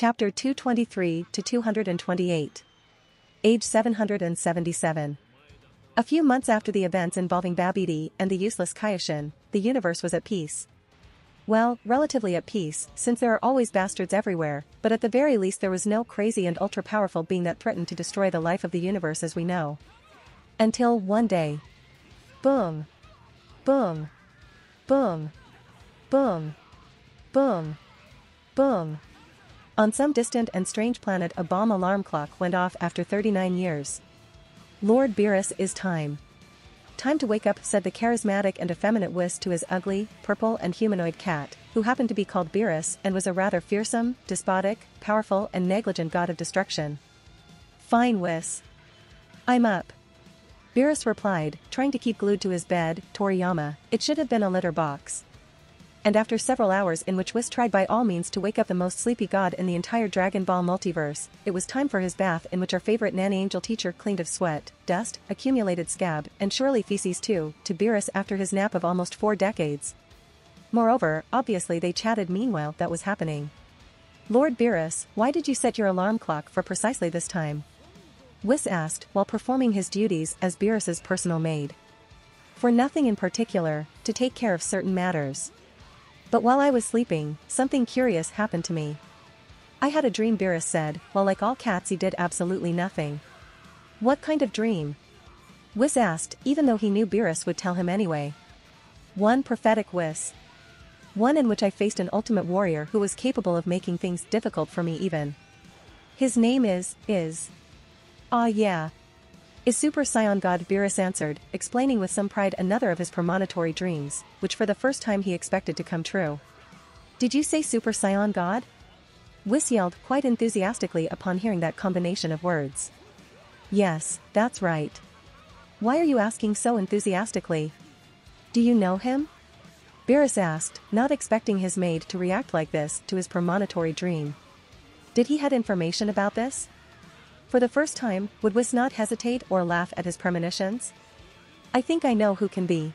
Chapter 223 to 228. Age 777. A few months after the events involving Babidi and the useless Kaioshin, the universe was at peace. Well, relatively at peace, since there are always bastards everywhere, but at the very least there was no crazy and ultra-powerful being that threatened to destroy the life of the universe as we know. Until one day. Boom. Boom. Boom. Boom. Boom. Boom. On some distant and strange planet a bomb alarm clock went off after 39 years. Lord Beerus, is time. Time to wake up, said the charismatic and effeminate Whis to his ugly, purple and humanoid cat, who happened to be called Beerus and was a rather fearsome, despotic, powerful and negligent god of destruction. Fine, Whis. I'm up. Beerus replied, trying to keep glued to his bed. Toriyama, it should have been a litter box. And after several hours in which Whis tried by all means to wake up the most sleepy god in the entire Dragon Ball multiverse, it was time for his bath, in which our favorite nanny angel teacher cleaned of sweat, dust, accumulated scab, and surely feces too, to Beerus after his nap of almost 4 decades. Moreover, obviously they chatted meanwhile that was happening. Lord Beerus, why did you set your alarm clock for precisely this time? Whis asked while performing his duties as Beerus's personal maid. For nothing in particular, to take care of certain matters. But while I was sleeping, something curious happened to me. I had a dream, Beerus said, while like all cats he did absolutely nothing. What kind of dream? Whis asked, even though he knew Beerus would tell him anyway. One prophetic, Whis. One in which I faced an ultimate warrior who was capable of making things difficult for me even. His name is. Ah yeah. Is Super Saiyan God, Beerus answered, explaining with some pride another of his premonitory dreams, which for the first time he expected to come true. Did you say Super Saiyan God? Whis yelled quite enthusiastically upon hearing that combination of words. Yes, that's right. Why are you asking so enthusiastically? Do you know him? Beerus asked, not expecting his maid to react like this to his premonitory dream. Did he had information about this? For the first time, would Whis not hesitate or laugh at his premonitions? I think I know who can be.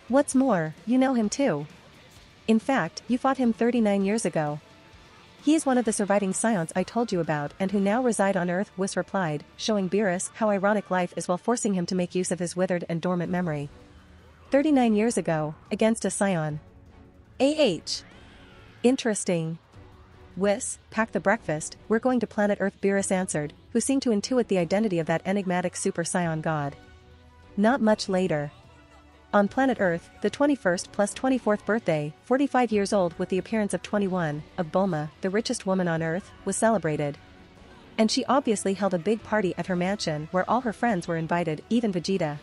What's more, you know him too. In fact, you fought him 39 years ago. He is one of the surviving Scions I told you about and who now reside on Earth, Whis replied, showing Beerus how ironic life is while forcing him to make use of his withered and dormant memory. 39 years ago, against a Scion. Interesting. Whis, pack the breakfast, we're going to planet Earth, Beerus answered, who seemed to intuit the identity of that enigmatic Super Saiyan god. Not much later. On planet Earth, the 21st plus 24th birthday, 45 years old with the appearance of 21, of Bulma, the richest woman on Earth, was celebrated. And she obviously held a big party at her mansion where all her friends were invited, even Vegeta.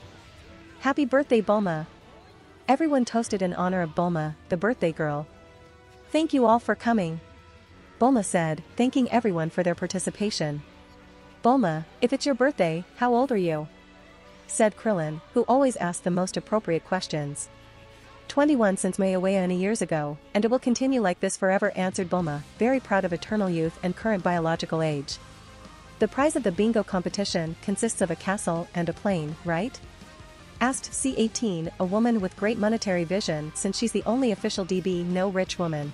Happy birthday, Bulma! Everyone toasted in honor of Bulma, the birthday girl. Thank you all for coming. Bulma said, thanking everyone for their participation. Bulma, if it's your birthday, how old are you? Said Krillin, who always asked the most appropriate questions. 21 since Mayawea years ago, and it will continue like this forever, answered Bulma, very proud of eternal youth and current biological age. The prize of the bingo competition consists of a castle and a plane, right? Asked C18, a woman with great monetary vision since she's the only official DB no rich woman.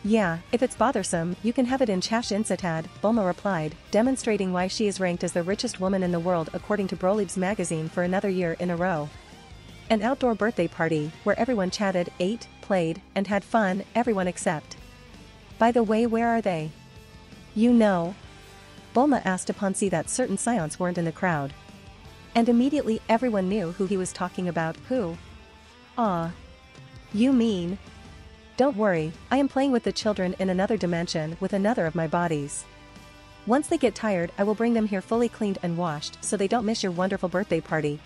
Yeah, if it's bothersome, you can have it in Chash Insatad, Bulma replied, demonstrating why she is ranked as the richest woman in the world according to Brolib's magazine for another year in a row. An outdoor birthday party, where everyone chatted, ate, played, and had fun, everyone except. By the way, where are they? You know? Bulma asked upon seeing that certain Scions weren't in the crowd. And immediately everyone knew who he was talking about. Who? Ah. You mean? Don't worry, I am playing with the children in another dimension with another of my bodies. Once they get tired I will bring them here fully cleaned and washed so they don't miss your wonderful birthday party.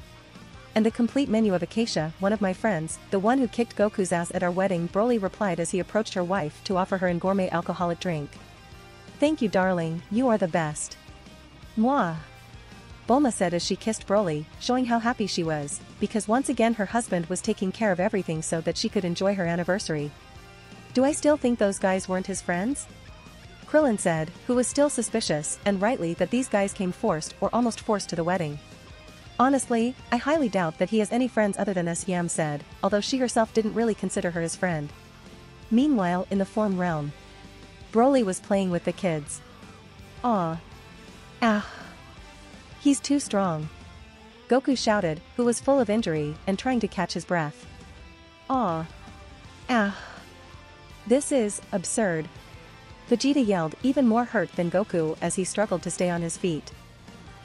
And the complete menu of Acacia, one of my friends, the one who kicked Goku's ass at our wedding, Broly replied as he approached her wife to offer her a gourmet alcoholic drink. Thank you, darling, you are the best. Mwah. Bulma said as she kissed Broly, showing how happy she was, because once again her husband was taking care of everything so that she could enjoy her anniversary. Do I still think those guys weren't his friends? Krillin said, who was still suspicious, and rightly, that these guys came forced or almost forced to the wedding. Honestly, I highly doubt that he has any friends other than us, Yam said, although she herself didn't really consider her his friend. Meanwhile, in the form realm. Broly was playing with the kids. Aw. Ah. He's too strong. Goku shouted, who was full of injury and trying to catch his breath. Aw. Ah. This is absurd. Vegeta yelled, even more hurt than Goku as he struggled to stay on his feet.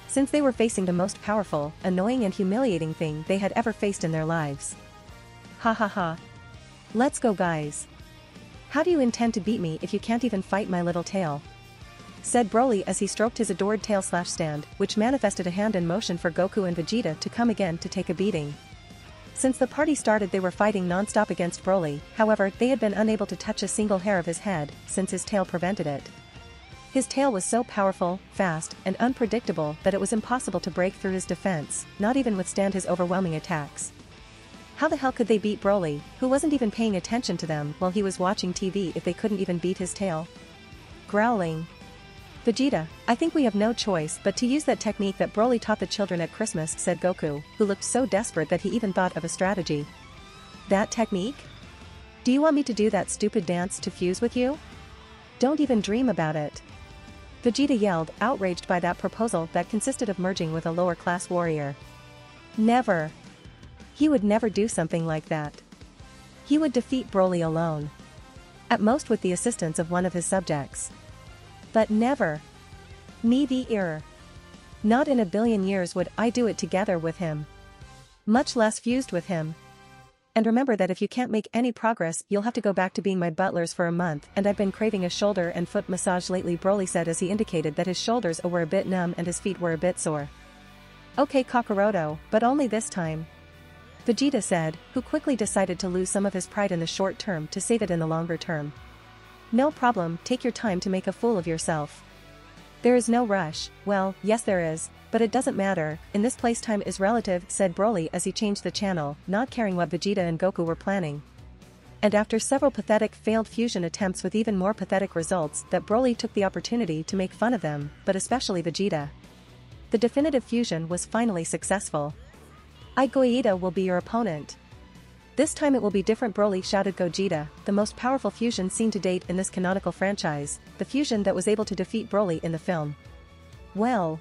Since they were facing the most powerful, annoying and humiliating thing they had ever faced in their lives. Ha ha ha. Let's go guys. How do you intend to beat me if you can't even fight my little tail? Said Broly as he stroked his adored tail/stand, which manifested a hand in motion for Goku and Vegeta to come again to take a beating. Since the party started they were fighting non-stop against Broly, however they had been unable to touch a single hair of his head, since his tail prevented it. His tail was so powerful, fast, and unpredictable that it was impossible to break through his defense, not even withstand his overwhelming attacks. How the hell could they beat Broly, who wasn't even paying attention to them while he was watching TV if they couldn't even beat his tail? Growling. Vegeta, I think we have no choice but to use that technique that Broly taught the children at Christmas, said Goku, who looked so desperate that he even thought of a strategy. That technique? Do you want me to do that stupid dance to fuse with you? Don't even dream about it. Vegeta yelled, outraged by that proposal that consisted of merging with a lower-class warrior. Never. He would never do something like that. He would defeat Broly alone. At most with the assistance of one of his subjects. But never. Never. Not in a billion years would I do it together with him. Much less fused with him. And remember that if you can't make any progress you'll have to go back to being my butlers for a month, and I've been craving a shoulder and foot massage lately, Broly said as he indicated that his shoulders were a bit numb and his feet were a bit sore. Okay Kakaroto, but only this time. Vegeta said, who quickly decided to lose some of his pride in the short term to save it in the longer term. No problem, take your time to make a fool of yourself. There is no rush, well, yes there is, but it doesn't matter, in this place time is relative, said Broly as he changed the channel, not caring what Vegeta and Goku were planning. And after several pathetic failed fusion attempts with even more pathetic results that Broly took the opportunity to make fun of them, but especially Vegeta. The definitive fusion was finally successful. Gogeta will be your opponent. This time it will be different, Broly shouted. Gogeta, the most powerful fusion seen to date in this canonical franchise, the fusion that was able to defeat Broly in the film. Well.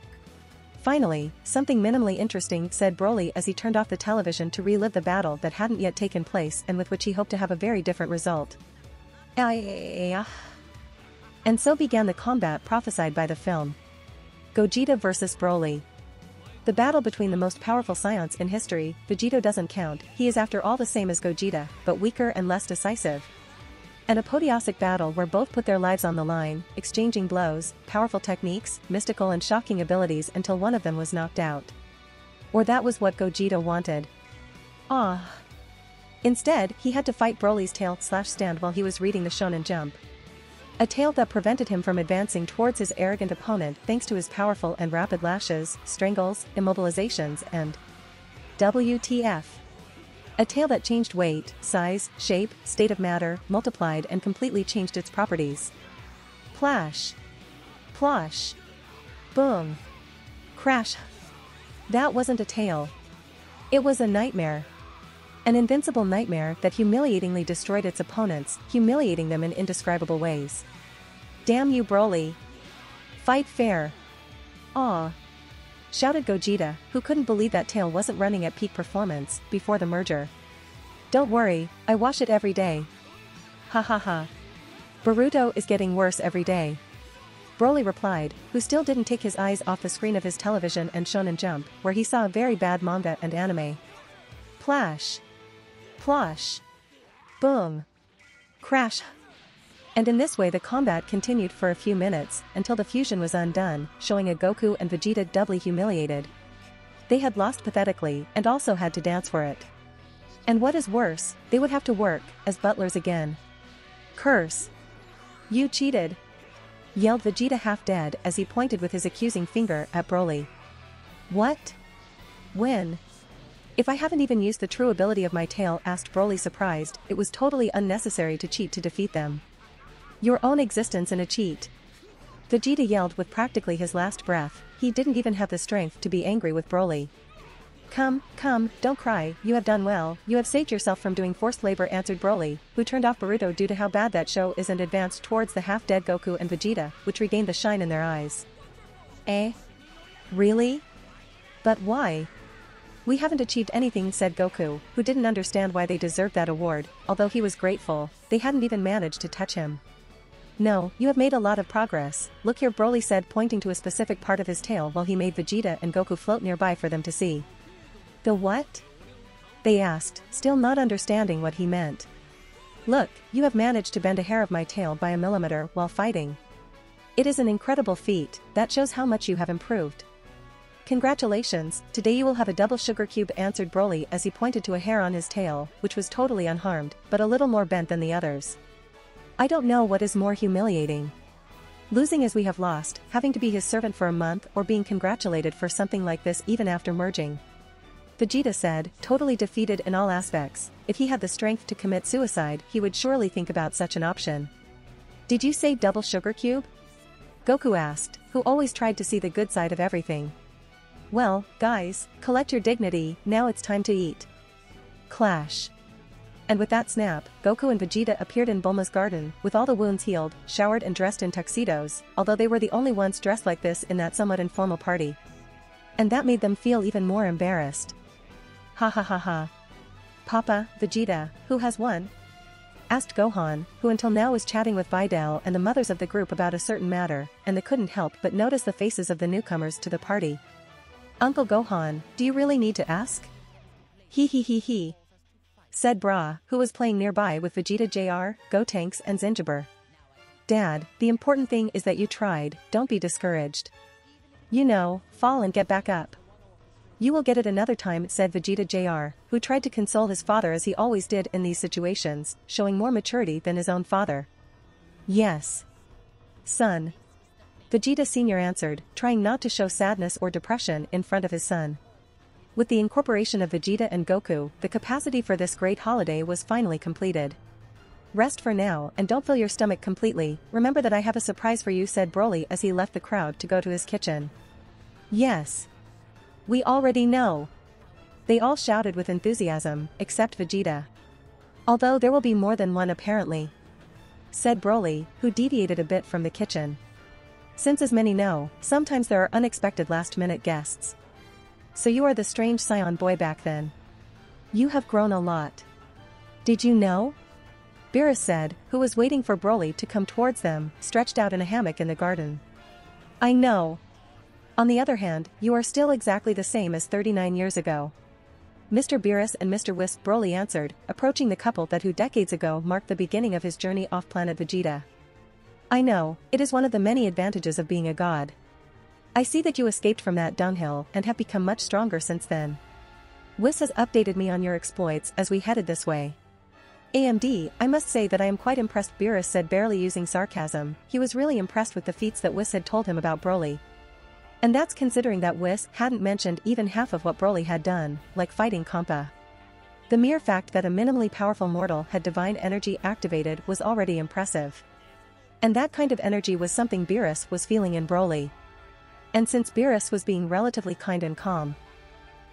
Finally, something minimally interesting, said Broly as he turned off the television to relive the battle that hadn't yet taken place and with which he hoped to have a very different result. And so began the combat prophesied by the film. Gogeta vs Broly. The battle between the most powerful Saiyans in history. Vegeta doesn't count, he is after all the same as Gogeta, but weaker and less decisive. An apotheosic battle where both put their lives on the line, exchanging blows, powerful techniques, mystical and shocking abilities until one of them was knocked out. Or that was what Gogeta wanted. Instead, he had to fight Broly's tail/stand while he was reading the Shonen Jump. A tail that prevented him from advancing towards his arrogant opponent thanks to his powerful and rapid lashes, strangles, immobilizations and WTF. A tail that changed weight, size, shape, state of matter, multiplied and completely changed its properties. Plash. Plosh. Boom. Crash. That wasn't a tail. It was a nightmare. An invincible nightmare that humiliatingly destroyed its opponents, humiliating them in indescribable ways. Damn you Broly. Fight fair. Aw. Shouted Gogeta, who couldn't believe that tail wasn't running at peak performance before the merger. Don't worry, I wash it every day. Ha ha ha. Boruto is getting worse every day. Broly replied, who still didn't take his eyes off the screen of his television and Shonen Jump, where he saw a very bad manga and anime. Plash. Plosh. Boom. Crash. And in this way the combat continued for a few minutes, until the fusion was undone, showing a Goku and Vegeta doubly humiliated. They had lost pathetically and also had to dance for it. And what is worse, they would have to work as butlers again. Curse. You cheated. Yelled Vegeta half dead as he pointed with his accusing finger at Broly. What? When? If I haven't even used the true ability of my tail, asked Broly surprised. It was totally unnecessary to cheat to defeat them. Your own existence in a cheat. Vegeta yelled with practically his last breath. He didn't even have the strength to be angry with Broly. Come, don't cry, you have done well, you have saved yourself from doing forced labor, answered Broly, who turned off Boruto due to how bad that show is, and advanced towards the half-dead Goku and Vegeta, which regained the shine in their eyes. Eh? Really? But why? We haven't achieved anything, said Goku, who didn't understand why they deserved that award, although he was grateful, they hadn't even managed to touch him. No, you have made a lot of progress, look here, Broly said, pointing to a specific part of his tail while he made Vegeta and Goku float nearby for them to see. The what? They asked, still not understanding what he meant. Look, you have managed to bend a hair of my tail by a millimeter while fighting. It is an incredible feat, that shows how much you have improved. Congratulations, today you will have a double sugar cube, answered Broly as he pointed to a hair on his tail, which was totally unharmed, but a little more bent than the others. I don't know what is more humiliating. Losing as we have lost, having to be his servant for a month, or being congratulated for something like this even after merging. Vegeta said, totally defeated in all aspects. If he had the strength to commit suicide, he would surely think about such an option. Did you say double sugar cube? Goku asked, who always tried to see the good side of everything. Well, guys, collect your dignity, now it's time to eat. Clash. And with that snap, Goku and Vegeta appeared in Bulma's garden, with all the wounds healed, showered and dressed in tuxedos, although they were the only ones dressed like this in that somewhat informal party. And that made them feel even more embarrassed. Ha ha ha ha. Papa, Vegeta, who has won? Asked Gohan, who until now was chatting with Videl and the mothers of the group about a certain matter, and they couldn't help but notice the faces of the newcomers to the party. Uncle Gohan, do you really need to ask? He, said Bra, who was playing nearby with Vegeta Jr., Gotenks and Zinjibur. Dad, the important thing is that you tried, don't be discouraged. You know, fall and get back up. You will get it another time, said Vegeta Jr., who tried to console his father as he always did in these situations, showing more maturity than his own father. Yes. Son. Vegeta Sr. answered, trying not to show sadness or depression in front of his son. With the incorporation of Vegeta and Goku, the capacity for this great holiday was finally completed. Rest for now and don't fill your stomach completely, remember that I have a surprise for you, said Broly as he left the crowd to go to his kitchen. Yes. We already know. They all shouted with enthusiasm, except Vegeta. Although there will be more than one apparently, said Broly, who deviated a bit from the kitchen. Since as many know, sometimes there are unexpected last-minute guests. So you are the strange Saiyan boy back then. You have grown a lot. Did you know? Beerus said, who was waiting for Broly to come towards them, stretched out in a hammock in the garden. I know. On the other hand, you are still exactly the same as 39 years ago. Mr. Beerus and Mr. Wisp, Broly answered, approaching the couple that who decades ago marked the beginning of his journey off planet Vegeta. I know, it is one of the many advantages of being a god. I see that you escaped from that dunghill and have become much stronger since then. Whis has updated me on your exploits as we headed this way. AMD, I must say that I am quite impressed, Beerus said, barely using sarcasm. He was really impressed with the feats that Whis had told him about Broly. And that's considering that Whis hadn't mentioned even half of what Broly had done, like fighting Kompa. The mere fact that a minimally powerful mortal had divine energy activated was already impressive. And that kind of energy was something Beerus was feeling in Broly. And since Beerus was being relatively kind and calm,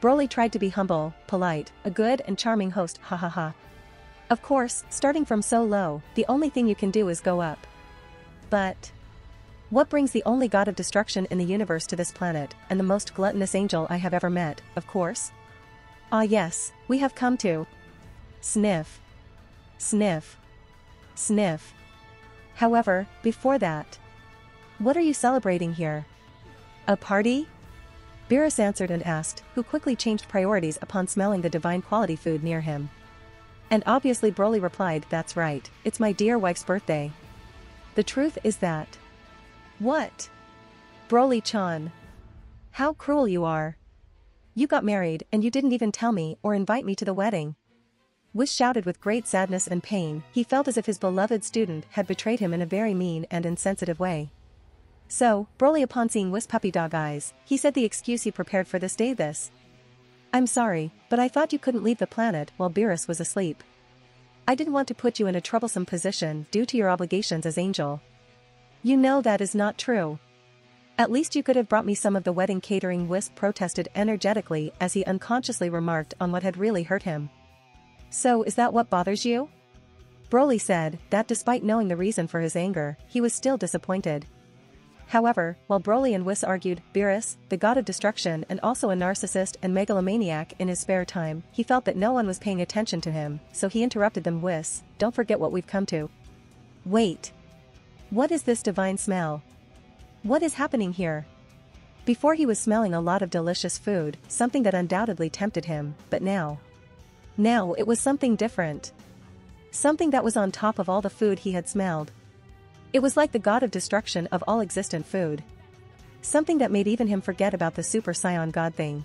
Broly tried to be humble, polite, a good and charming host, hahaha. Of course, starting from so low, the only thing you can do is go up. But what brings the only god of destruction in the universe to this planet, and the most gluttonous angel I have ever met, of course? Ah yes, we have come to. Sniff. Sniff. Sniff. However, before that, what are you celebrating here? A party? Beerus answered and asked, who quickly changed priorities upon smelling the divine quality food near him. And obviously Broly replied, that's right, it's my dear wife's birthday. The truth is that. What? Broly-chan. How cruel you are. You got married and you didn't even tell me or invite me to the wedding. Whis shouted with great sadness and pain. He felt as if his beloved student had betrayed him in a very mean and insensitive way. So, Broly, upon seeing Whis' puppy dog eyes, he said the excuse he prepared for this day this. I'm sorry, but I thought you couldn't leave the planet while Beerus was asleep. I didn't want to put you in a troublesome position due to your obligations as angel. You know that is not true. At least you could have brought me some of the wedding catering. Wisp protested energetically as he unconsciously remarked on what had really hurt him. So is that what bothers you? Broly said that despite knowing the reason for his anger, he was still disappointed. However, while Broly and Whis argued, Beerus, the god of destruction and also a narcissist and megalomaniac in his spare time, he felt that no one was paying attention to him, so he interrupted them. Whis, don't forget what we've come to. Wait. What is this divine smell? What is happening here? Before he was smelling a lot of delicious food, something that undoubtedly tempted him, but now it was something different. Something that was on top of all the food he had smelled. It was like the god of destruction of all existent food. Something that made even him forget about the Super Saiyan God thing.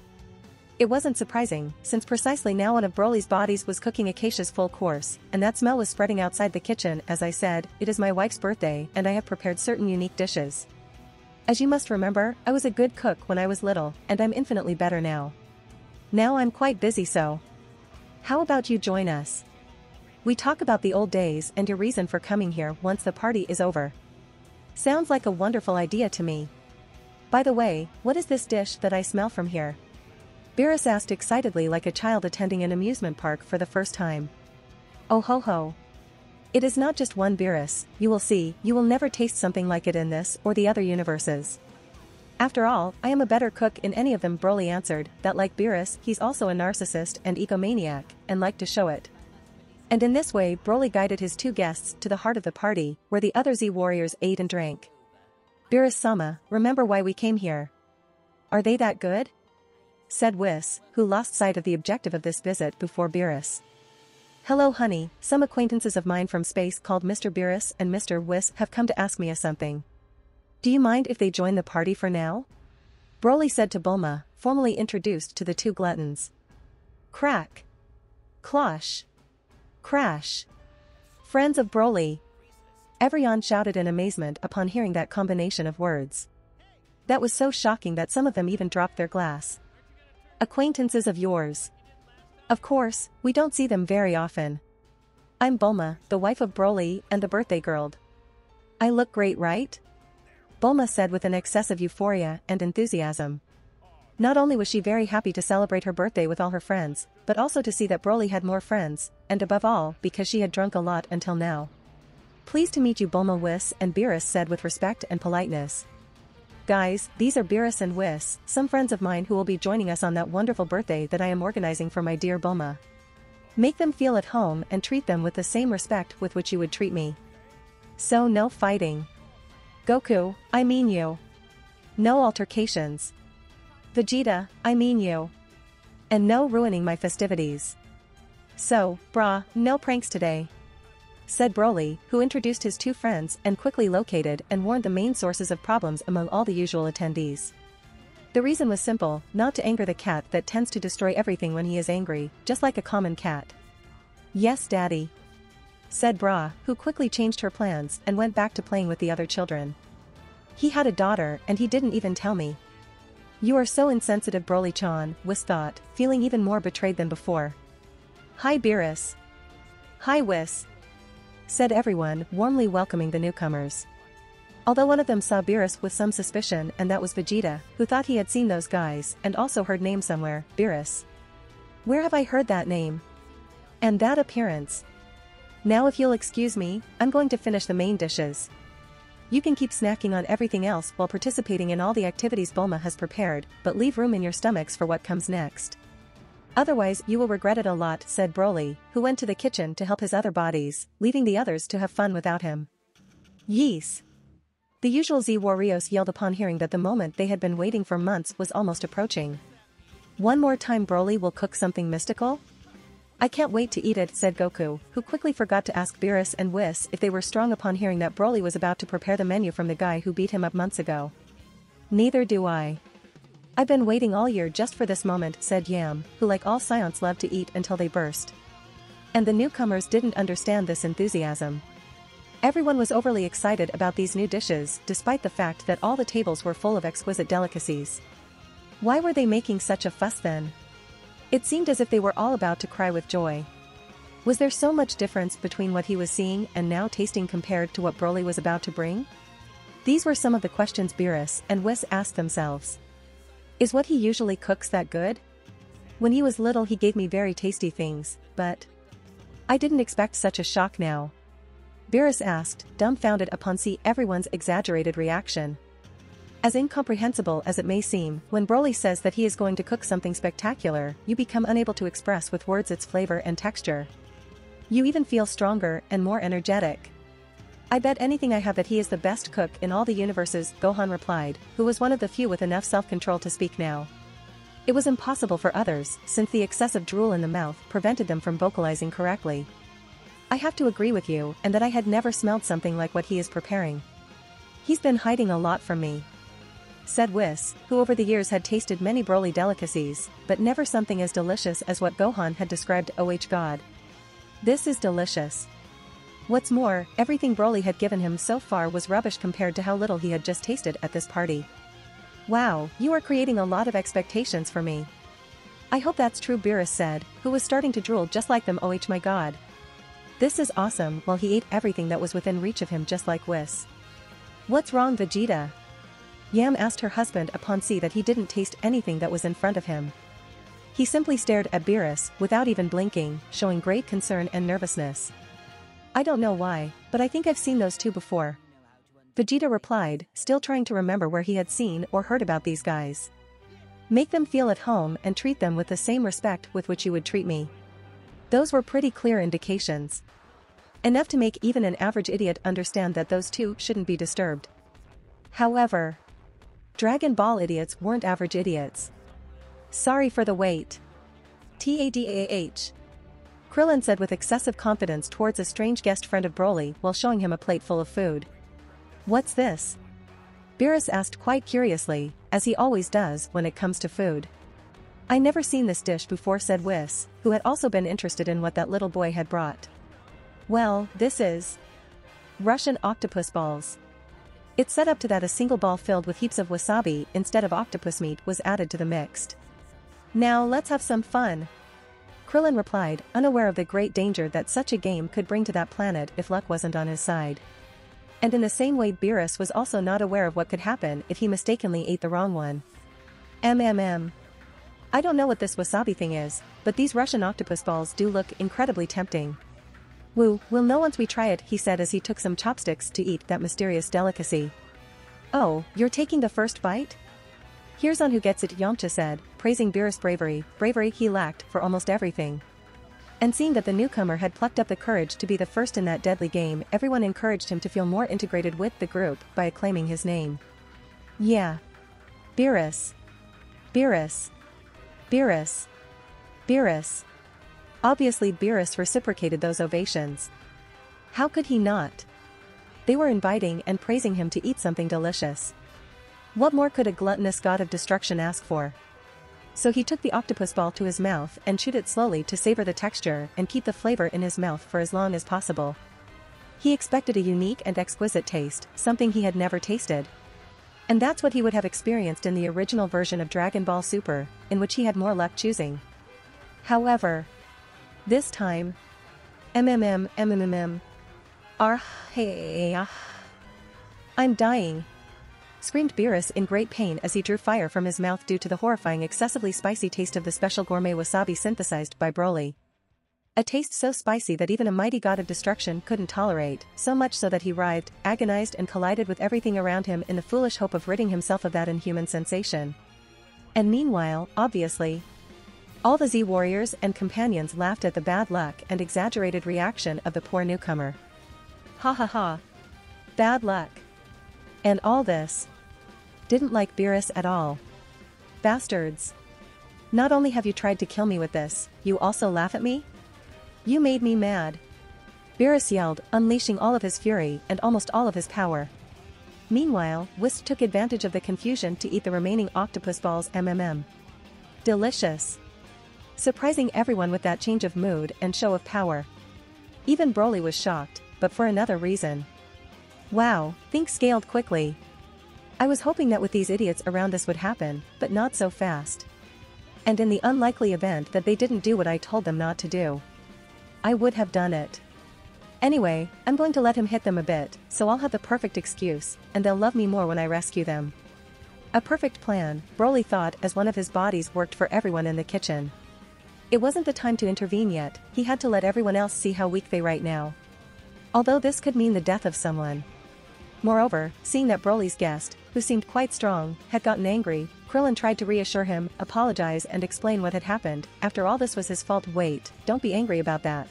It wasn't surprising, since precisely now one of Broly's bodies was cooking Acacia's full course, and that smell was spreading outside the kitchen. As I said, it is my wife's birthday and I have prepared certain unique dishes. As you must remember, I was a good cook when I was little, and I'm infinitely better now. Now I'm quite busy, so how about you join us? We talk about the old days and your reason for coming here once the party is over. Sounds like a wonderful idea to me. By the way, what is this dish that I smell from here? Beerus asked excitedly, like a child attending an amusement park for the first time. Oh ho ho. It is not just one, Beerus, you will see, you will never taste something like it in this or the other universes. After all, I am a better cook in any of them. Broly answered that like Beerus, he's also a narcissist and egomaniac, and liked to show it. And in this way Broly guided his two guests to the heart of the party, where the other Z warriors ate and drank. Beerus-sama, remember why we came here? Are they that good? Said Whis, who lost sight of the objective of this visit before Beerus. Hello honey, some acquaintances of mine from space called Mr. Beerus and Mr. Whis have come to ask me something. Do you mind if they join the party for now? Broly said to Bulma, formally introduced to the two gluttons. Crack. Closh. Crash. Friends of Broly. Everyone shouted in amazement upon hearing that combination of words. That was so shocking that some of them even dropped their glass. Acquaintances of yours. Of course, we don't see them very often. I'm Bulma, the wife of Broly and the birthday girl. I look great, right? Bulma said with an excess of euphoria and enthusiasm. Not only was she very happy to celebrate her birthday with all her friends, but also to see that Broly had more friends, and above all, because she had drunk a lot until now. Pleased to meet you, Bulma. Whis and Beerus said with respect and politeness. Guys, these are Beerus and Whis, some friends of mine who will be joining us on that wonderful birthday that I am organizing for my dear Bulma. Make them feel at home and treat them with the same respect with which you would treat me. So no fighting. Goku, I mean you. No altercations. Vegeta, I mean you. And no ruining my festivities. So, brah, no pranks today. Said Broly, who introduced his two friends and quickly located and warned the main sources of problems among all the usual attendees. The reason was simple, not to anger the cat that tends to destroy everything when he is angry, just like a common cat. Yes, Daddy. Said Bra, who quickly changed her plans and went back to playing with the other children. He had a daughter and he didn't even tell me. You are so insensitive, Broly-chan, Whis thought, feeling even more betrayed than before. Hi Beerus. Hi Whis. Said everyone, warmly welcoming the newcomers. Although one of them saw Beerus with some suspicion, and that was Vegeta, who thought he had seen those guys and also heard name somewhere, Beerus. Where have I heard that name? And that appearance? Now if you'll excuse me, I'm going to finish the main dishes. You can keep snacking on everything else while participating in all the activities Bulma has prepared, but leave room in your stomachs for what comes next. Otherwise you will regret it a lot, said Broly, who went to the kitchen to help his other bodies, leaving the others to have fun without him. Yees. The usual Z Warriors yelled upon hearing that the moment they had been waiting for months was almost approaching. One more time Broly will cook something mystical? I can't wait to eat it, said Goku, who quickly forgot to ask Beerus and Whis if they were strong upon hearing that Broly was about to prepare the menu from the guy who beat him up months ago. Neither do I. I've been waiting all year just for this moment, said Yam, who like all Saiyans loved to eat until they burst. And the newcomers didn't understand this enthusiasm. Everyone was overly excited about these new dishes, despite the fact that all the tables were full of exquisite delicacies. Why were they making such a fuss then? It seemed as if they were all about to cry with joy. Was there so much difference between what he was seeing and now tasting compared to what Broly was about to bring? These were some of the questions Beerus and Whis asked themselves. Is what he usually cooks that good? When he was little he gave me very tasty things, but I didn't expect such a shock now. Beerus asked, dumbfounded upon seeing everyone's exaggerated reaction. As incomprehensible as it may seem, when Broly says that he is going to cook something spectacular, you become unable to express with words its flavor and texture. You even feel stronger and more energetic. I bet anything I have that he is the best cook in all the universes, Gohan replied, who was one of the few with enough self-control to speak now. It was impossible for others, since the excessive drool in the mouth prevented them from vocalizing correctly. I have to agree with you, and that I had never smelled something like what he is preparing. He's been hiding a lot from me, said Whis, who over the years had tasted many Broly delicacies, but never something as delicious as what Gohan had described. Oh God. This is delicious. What's more, everything Broly had given him so far was rubbish compared to how little he had just tasted at this party. Wow, you are creating a lot of expectations for me. I hope that's true, Beerus said, who was starting to drool just like them. Oh my god. This is awesome. While he ate everything that was within reach of him just like Whis. What's wrong, Vegeta? Yam asked her husband upon seeing that he didn't taste anything that was in front of him. He simply stared at Beerus without even blinking, showing great concern and nervousness. I don't know why, but I think I've seen those two before. Vegeta replied, still trying to remember where he had seen or heard about these guys. Make them feel at home and treat them with the same respect with which you would treat me. Those were pretty clear indications. Enough to make even an average idiot understand that those two shouldn't be disturbed. However, Dragon Ball idiots weren't average idiots. Sorry for the wait. Tadah. Krillin said with excessive confidence towards a strange guest friend of Broly while showing him a plate full of food. What's this? Beerus asked quite curiously, as he always does when it comes to food. I never seen this dish before, said Whis, who had also been interested in what that little boy had brought. Well, this is Russian octopus balls. It's set up to that a single ball filled with heaps of wasabi instead of octopus meat was added to the mixed. Now let's have some fun. Krillin replied, unaware of the great danger that such a game could bring to that planet if luck wasn't on his side. And in the same way Beerus was also not aware of what could happen if he mistakenly ate the wrong one. I don't know what this wasabi thing is, but these Russian octopus balls do look incredibly tempting. We'll know once we try it, he said as he took some chopsticks to eat that mysterious delicacy. Oh, you're taking the first bite? Here's on who gets it, Yamcha said, praising Beerus' bravery he lacked for almost everything. And seeing that the newcomer had plucked up the courage to be the first in that deadly game, everyone encouraged him to feel more integrated with the group by acclaiming his name. Yeah. Beerus. Beerus. Beerus. Beerus. Obviously Beerus reciprocated those ovations. How could he not? They were inviting and praising him to eat something delicious. What more could a gluttonous god of destruction ask for? So he took the octopus ball to his mouth and chewed it slowly to savor the texture and keep the flavor in his mouth for as long as possible. He expected a unique and exquisite taste, something he had never tasted. And that's what he would have experienced in the original version of Dragon Ball Super, in which he had more luck choosing. However, this time, I'm dying, screamed Beerus in great pain as he drew fire from his mouth due to the horrifying excessively spicy taste of the special gourmet wasabi synthesized by Broly. A taste so spicy that even a mighty god of destruction couldn't tolerate, so much so that he writhed, agonized and collided with everything around him in the foolish hope of ridding himself of that inhuman sensation. And meanwhile, obviously, all the Z warriors and companions laughed at the bad luck and exaggerated reaction of the poor newcomer. Ha ha ha. Bad luck. And all this. Didn't like Beerus at all. Bastards. Not only have you tried to kill me with this, you also laugh at me? You made me mad. Beerus yelled, unleashing all of his fury and almost all of his power. Meanwhile, Whis took advantage of the confusion to eat the remaining octopus balls. Delicious. Surprising everyone with that change of mood and show of power. Even Broly was shocked, but for another reason. Wow, things scaled quickly. I was hoping that with these idiots around this would happen, but not so fast. And in the unlikely event that they didn't do what I told them not to do, I would have done it. Anyway, I'm going to let him hit them a bit, so I'll have the perfect excuse, and they'll love me more when I rescue them. A perfect plan, Broly thought as one of his bodies worked for everyone in the kitchen. It wasn't the time to intervene yet, he had to let everyone else see how weak they right now. Although this could mean the death of someone. Moreover, seeing that Broly's guest, who seemed quite strong, had gotten angry, Krillin tried to reassure him, apologize and explain what had happened. After all, this was his fault. Wait, don't be angry about that.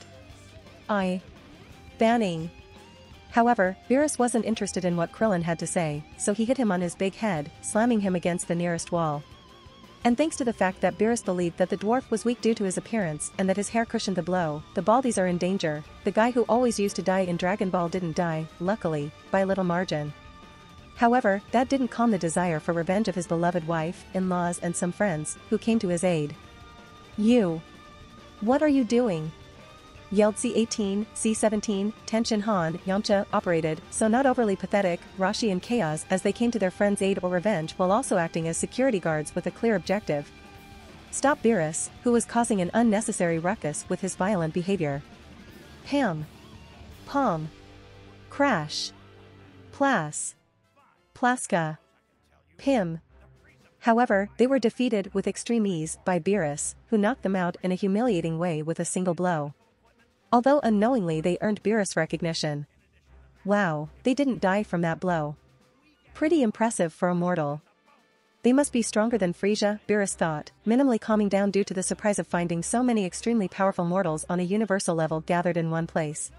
Banning. However, Beerus wasn't interested in what Krillin had to say, so he hit him on his big head, slamming him against the nearest wall. And thanks to the fact that Beerus believed that the dwarf was weak due to his appearance and that his hair cushioned the blow, the Baldies are in danger. The guy who always used to die in Dragon Ball didn't die, luckily, by a little margin. However, that didn't calm the desire for revenge of his beloved wife, in-laws and some friends, who came to his aid. "You! What are you doing?" yelled C-18, C-17, Tenshin Han, Yamcha, operated, so not overly pathetic, Rashi and Chaos as they came to their friend's aid or revenge while also acting as security guards with a clear objective. Stop Beerus, who was causing an unnecessary ruckus with his violent behavior. Pam. Palm. Crash. Plas. Plaska. Pim. However, they were defeated with extreme ease by Beerus, who knocked them out in a humiliating way with a single blow. Although unknowingly they earned Beerus recognition. Wow, they didn't die from that blow. Pretty impressive for a mortal. They must be stronger than Frisia, Beerus thought, minimally calming down due to the surprise of finding so many extremely powerful mortals on a universal level gathered in one place.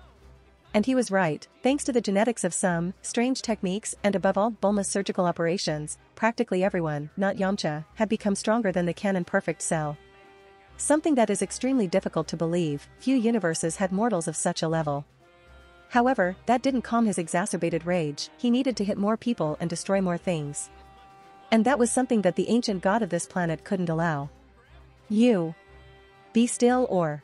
And he was right, thanks to the genetics of some, strange techniques and above all Bulma's surgical operations, practically everyone, not Yamcha, had become stronger than the canon perfect cell. Something that is extremely difficult to believe, few universes had mortals of such a level. However, that didn't calm his exacerbated rage, he needed to hit more people and destroy more things. And that was something that the ancient god of this planet couldn't allow. "You! Be still or..."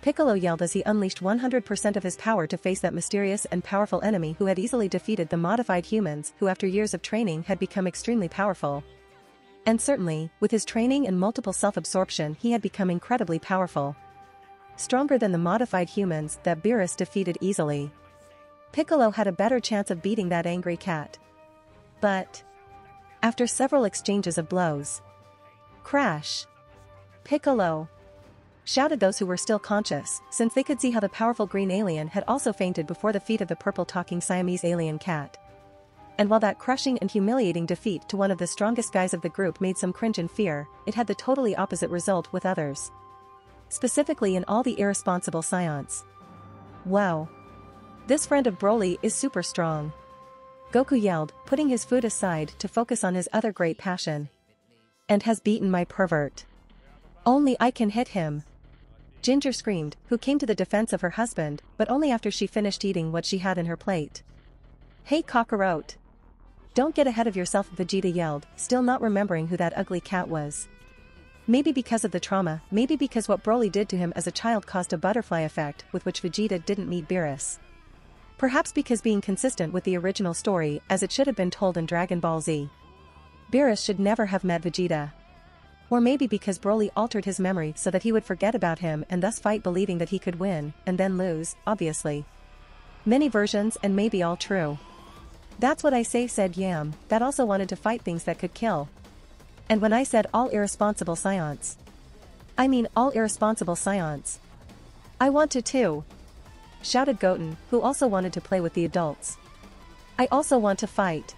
Piccolo yelled as he unleashed 100% of his power to face that mysterious and powerful enemy who had easily defeated the modified humans who after years of training had become extremely powerful. And certainly, with his training and multiple self-absorption he had become incredibly powerful. Stronger than the modified humans that Beerus defeated easily. Piccolo had a better chance of beating that angry cat. But... after several exchanges of blows... Crash! Piccolo! Shouted those who were still conscious, since they could see how the powerful green alien had also fainted before the feet of the purple talking Siamese alien cat. And while that crushing and humiliating defeat to one of the strongest guys of the group made some cringe in fear, it had the totally opposite result with others. Specifically in all the irresponsible Saiyans. Wow! This friend of Broly is super strong. Goku yelled, putting his food aside to focus on his other great passion. And has beaten my pervert. Only I can hit him. Ginger screamed, who came to the defense of her husband, but only after she finished eating what she had in her plate. Hey Kakarot! Don't get ahead of yourself, Vegeta yelled, still not remembering who that ugly cat was. Maybe because of the trauma, maybe because what Broly did to him as a child caused a butterfly effect with which Vegeta didn't meet Beerus. Perhaps because being consistent with the original story as it should have been told in Dragon Ball Z. Beerus should never have met Vegeta. Or maybe because Broly altered his memory so that he would forget about him and thus fight believing that he could win, and then lose, obviously. Many versions and maybe all true. That's what I say, said Yam, that also wanted to fight things that could kill. And when I said all irresponsible Saiyans, I mean all irresponsible Saiyans. I want to too. Shouted Goten, who also wanted to play with the adults. I also want to fight.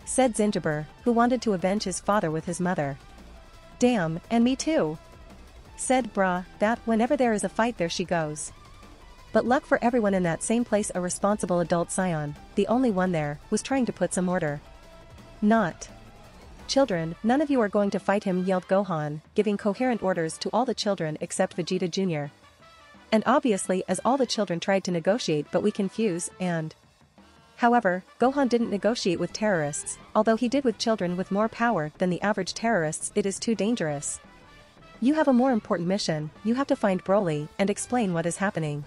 Said Zinjibur, who wanted to avenge his father with his mother. Damn, and me too. Said Bra, that whenever there is a fight there she goes. But luck for everyone in that same place, a responsible adult Saiyan, the only one there, was trying to put some order. Not. Children, none of you are going to fight him, yelled Gohan, giving coherent orders to all the children except Vegeta Jr. And obviously as all the children tried to negotiate but we confuse and... However, Gohan didn't negotiate with terrorists, although he did with children with more power than the average terrorists. It is too dangerous. You have a more important mission, you have to find Broly and explain what is happening.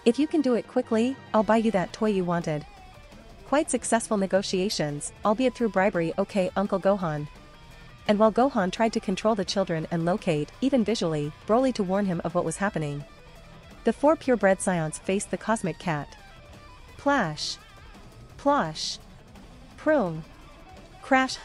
If you can do it quickly, I'll buy you that toy you wanted. Quite successful negotiations, albeit through bribery, okay, Uncle Gohan. And while Gohan tried to control the children and locate, even visually, Broly to warn him of what was happening. The 4 purebred Scions faced the cosmic cat. Plash. Plosh. Prung. Crash.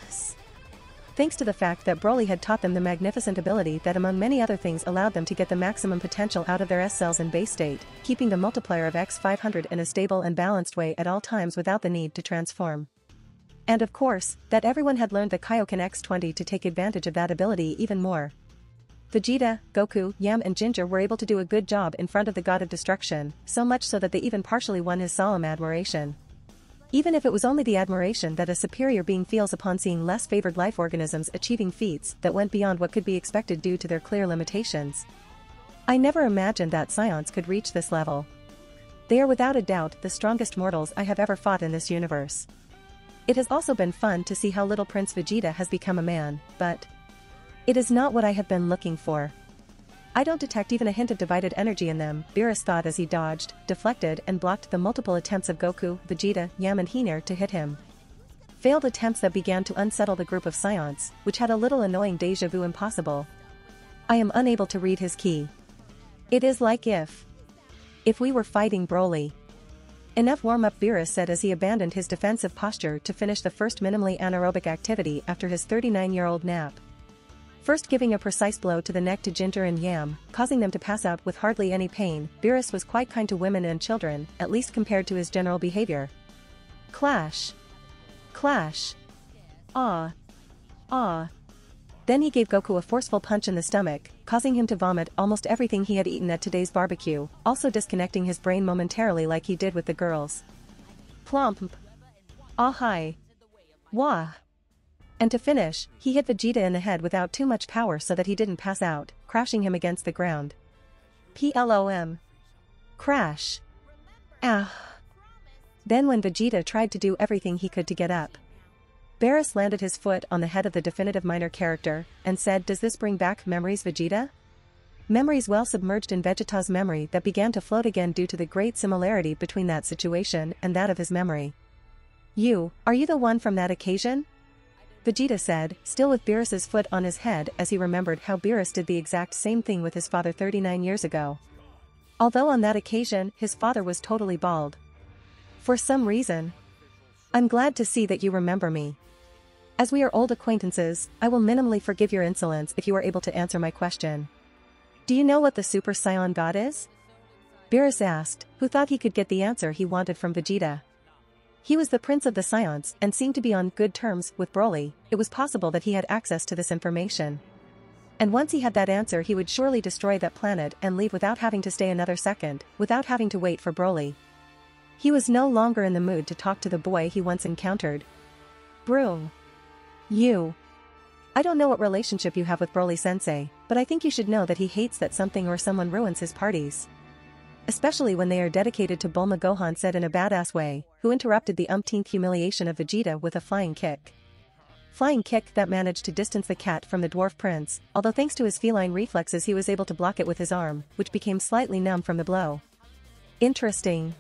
Thanks to the fact that Broly had taught them the magnificent ability that among many other things allowed them to get the maximum potential out of their S cells in base state, keeping the multiplier of X500 in a stable and balanced way at all times without the need to transform. And of course, that everyone had learned the Kaioken X20 to take advantage of that ability even more. Vegeta, Goku, Yam and Ginger were able to do a good job in front of the God of Destruction, so much so that they even partially won his solemn admiration. Even if it was only the admiration that a superior being feels upon seeing less favored life organisms achieving feats that went beyond what could be expected due to their clear limitations. I never imagined that Scions could reach this level. They are without a doubt the strongest mortals I have ever fought in this universe. It has also been fun to see how little Prince Vegeta has become a man, but it is not what I have been looking for. I don't detect even a hint of divided energy in them, Beerus thought as he dodged, deflected and blocked the multiple attempts of Goku, Vegeta, Yam and Hiner to hit him. Failed attempts that began to unsettle the group of Scions, which had a little annoying deja vu impossible. I am unable to read his ki. It is like if we were fighting Broly. Enough warm-up, Beerus said as he abandoned his defensive posture to finish the first minimally anaerobic activity after his 39-year-old nap. First giving a precise blow to the neck to Ginger and Yam, causing them to pass out with hardly any pain, Beerus was quite kind to women and children, at least compared to his general behavior. Clash. Clash. Ah. Ah. Then he gave Goku a forceful punch in the stomach, causing him to vomit almost everything he had eaten at today's barbecue, also disconnecting his brain momentarily like he did with the girls. Plomp. Ah hi. Wah. And to finish, he hit Vegeta in the head without too much power so that he didn't pass out, crashing him against the ground. Plom. Crash. Ah. Then when Vegeta tried to do everything he could to get up, Beerus landed his foot on the head of the definitive minor character, and said, "Does this bring back memories, Vegeta?" Memories well submerged in Vegeta's memory that began to float again due to the great similarity between that situation and that of his memory. Are you the one from that occasion?" Vegeta said, still with Beerus's foot on his head as he remembered how Beerus did the exact same thing with his father 39 years ago. Although on that occasion his father was totally bald. For some reason. "I'm glad to see that you remember me. As we are old acquaintances, I will minimally forgive your insolence if you are able to answer my question. Do you know what the Super Saiyan God is?" Beerus asked, who thought he could get the answer he wanted from Vegeta. He was the prince of the Scions and seemed to be on good terms with Broly. It was possible that he had access to this information. And once he had that answer he would surely destroy that planet and leave without having to stay another second, without having to wait for Broly. He was no longer in the mood to talk to the boy he once encountered. Broom. I don't know what relationship you have with Broly-sensei, but I think you should know that he hates that something or someone ruins his parties. Especially when they are dedicated to Bulma, Gohan said in a badass way, who interrupted the umpteenth humiliation of Vegeta with a flying kick. Flying kick that managed to distance the cat from the dwarf prince, although thanks to his feline reflexes he was able to block it with his arm, which became slightly numb from the blow. Interesting.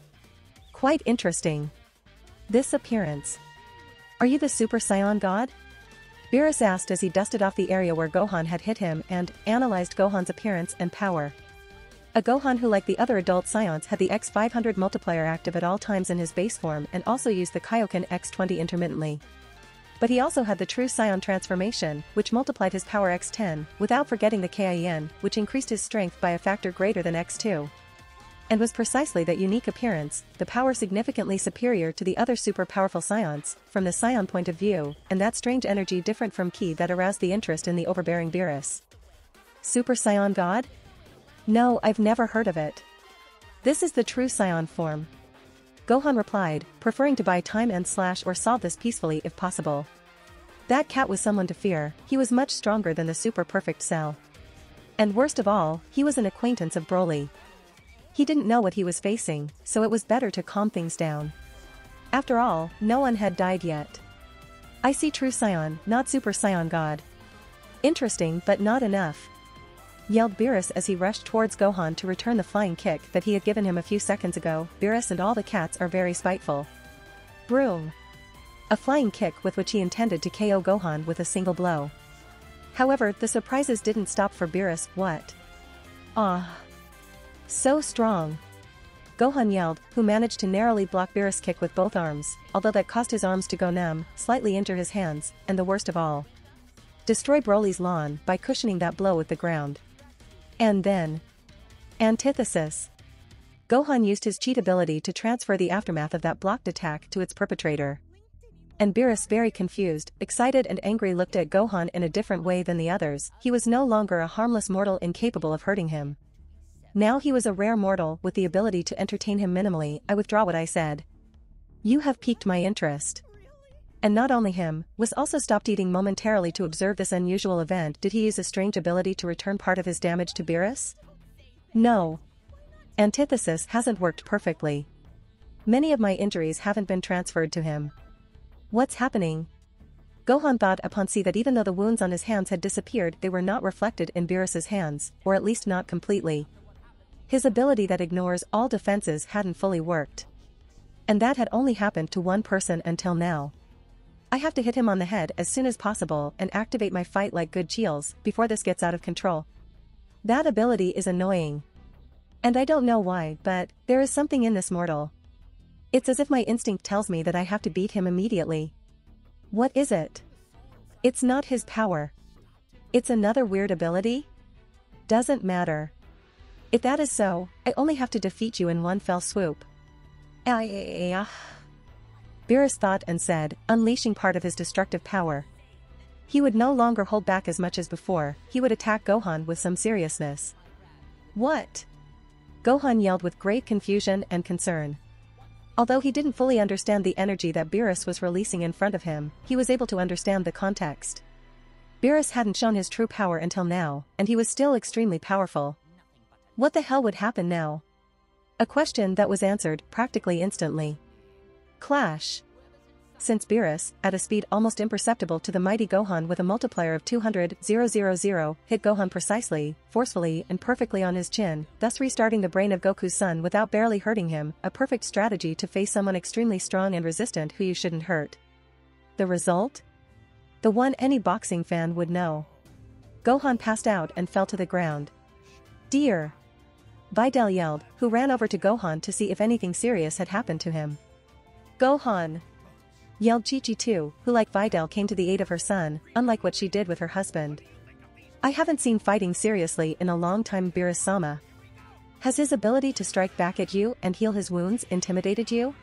Quite interesting. This appearance. Are you the Super Saiyan God? Beerus asked as he dusted off the area where Gohan had hit him and analyzed Gohan's appearance and power. A Gohan who, like the other adult Scions, had the X500 multiplier active at all times in his base form and also used the Kaioken X20 intermittently. But he also had the true Saiyan transformation, which multiplied his power X10, without forgetting the Kaien, which increased his strength by a factor greater than X2. And was precisely that unique appearance, the power significantly superior to the other super powerful Scions, from the Saiyan point of view, and that strange energy different from Ki that aroused the interest in the overbearing Beerus. Super Saiyan God? No, I've never heard of it. This is the true Saiyan form. Gohan replied, preferring to buy time and slash or solve this peacefully if possible. That cat was someone to fear, he was much stronger than the super perfect Cell. And worst of all, he was an acquaintance of Broly. He didn't know what he was facing, so it was better to calm things down. After all, no one had died yet. I see true Saiyan, not Super Saiyan God. Interesting but not enough, yelled Beerus as he rushed towards Gohan to return the flying kick that he had given him a few seconds ago. Beerus and all the cats are very spiteful. Broom. A flying kick with which he intended to KO Gohan with a single blow. However, the surprises didn't stop for Beerus. What? Ah. So strong. Gohan yelled, who managed to narrowly block Beerus' kick with both arms, although that caused his arms to go numb, slightly injure his hands, and the worst of all, destroy Broly's lawn by cushioning that blow with the ground. And then, antithesis. Gohan used his cheat ability to transfer the aftermath of that blocked attack to its perpetrator. And Beerus, very confused, excited and angry, looked at Gohan in a different way than the others. He was no longer a harmless mortal incapable of hurting him. Now he was a rare mortal with the ability to entertain him minimally. I withdraw what I said. You have piqued my interest. And not only him, was also stopped eating momentarily to observe this unusual event. Did he use a strange ability to return part of his damage to Beerus? No. Antithesis hasn't worked perfectly. Many of my injuries haven't been transferred to him. What's happening? Gohan thought upon see that even though the wounds on his hands had disappeared, they were not reflected in Beerus's hands, or at least not completely. His ability that ignores all defenses hadn't fully worked. And that had only happened to one person until now. I have to hit him on the head as soon as possible and activate my fight like good Cheels before this gets out of control. That ability is annoying. And I don't know why, but there is something in this mortal. It's as if my instinct tells me that I have to beat him immediately. What is it? It's not his power. It's another weird ability? Doesn't matter. If that is so, I only have to defeat you in one fell swoop. Beerus thought and said, unleashing part of his destructive power. He would no longer hold back as much as before. He would attack Gohan with some seriousness. What? Gohan yelled with great confusion and concern. Although he didn't fully understand the energy that Beerus was releasing in front of him, he was able to understand the context. Beerus hadn't shown his true power until now, and he was still extremely powerful. What the hell would happen now? A question that was answered practically instantly. Clash. Since Beerus, at a speed almost imperceptible to the mighty Gohan with a multiplier of 200,000, hit Gohan precisely, forcefully and perfectly on his chin, thus restarting the brain of Goku's son without barely hurting him, a perfect strategy to face someone extremely strong and resistant who you shouldn't hurt. The result? The one any boxing fan would know. Gohan passed out and fell to the ground. Dear! Videl yelled, who ran over to Gohan to see if anything serious had happened to him. Gohan! Yelled Chi-Chi too, who like Videl came to the aid of her son, unlike what she did with her husband. I haven't seen fighting seriously in a long time. Beerus-sama. Has his ability to strike back at you and heal his wounds intimidated you?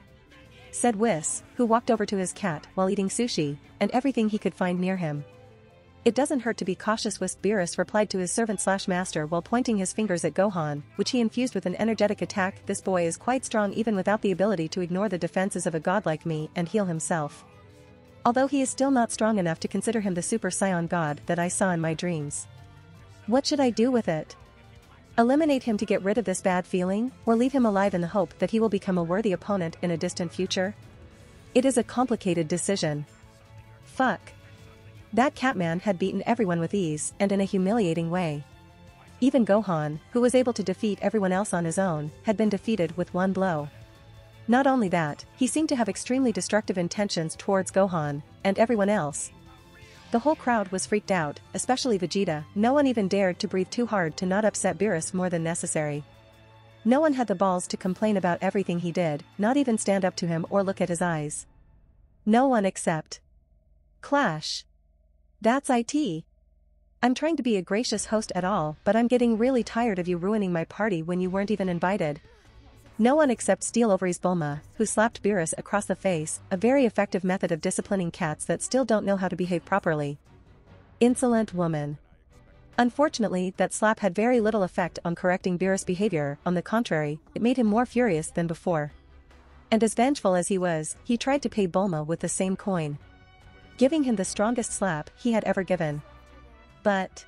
Said Whis, who walked over to his cat while eating sushi, and everything he could find near him. It doesn't hurt to be cautious. Beerus replied to his servant/master while pointing his fingers at Gohan, which he infused with an energetic attack. This boy is quite strong even without the ability to ignore the defenses of a god like me and heal himself. Although he is still not strong enough to consider him the Super Saiyan God that I saw in my dreams. What should I do with it? Eliminate him to get rid of this bad feeling, or leave him alive in the hope that he will become a worthy opponent in a distant future? It is a complicated decision. Fuck. That Catman had beaten everyone with ease and in a humiliating way. Even Gohan, who was able to defeat everyone else on his own, had been defeated with one blow. Not only that, he seemed to have extremely destructive intentions towards Gohan, and everyone else. The whole crowd was freaked out, especially Vegeta. No one even dared to breathe too hard to not upset Beerus more than necessary. No one had the balls to complain about everything he did, not even stand up to him or look at his eyes. No one except Clash. That's it. I'm trying to be a gracious host at all, but I'm getting really tired of you ruining my party when you weren't even invited. No one except Steel Ovaries Bulma, who slapped Beerus across the face, a very effective method of disciplining cats that still don't know how to behave properly. Insolent woman. Unfortunately, that slap had very little effect on correcting Beerus' behavior. On the contrary, it made him more furious than before. And as vengeful as he was, he tried to pay Bulma with the same coin, giving him the strongest slap he had ever given. But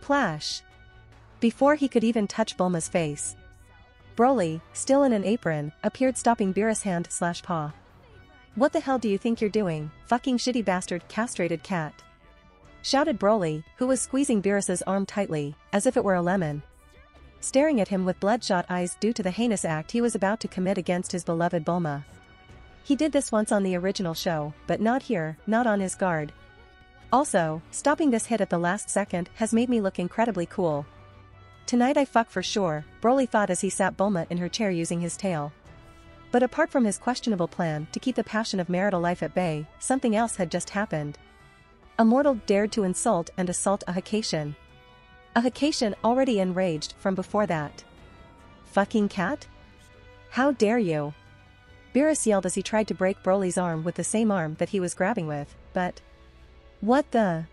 plash! Before he could even touch Bulma's face, Broly, still in an apron, appeared, stopping Beerus' hand/paw. What the hell do you think you're doing, fucking shitty bastard castrated cat? Shouted Broly, who was squeezing Beerus's arm tightly, as if it were a lemon, staring at him with bloodshot eyes due to the heinous act he was about to commit against his beloved Bulma. He did this once on the original show, but not here, not on his guard. Also, stopping this hit at the last second has made me look incredibly cool. Tonight I fuck for sure, Broly thought as he sat Bulma in her chair using his tail. But apart from his questionable plan to keep the passion of marital life at bay, something else had just happened. A mortal dared to insult and assault a HaHaHa. A HaHaHa already enraged from before that. Fucking cat? How dare you? Beerus yelled as he tried to break Broly's arm with the same arm that he was grabbing with, but... What the?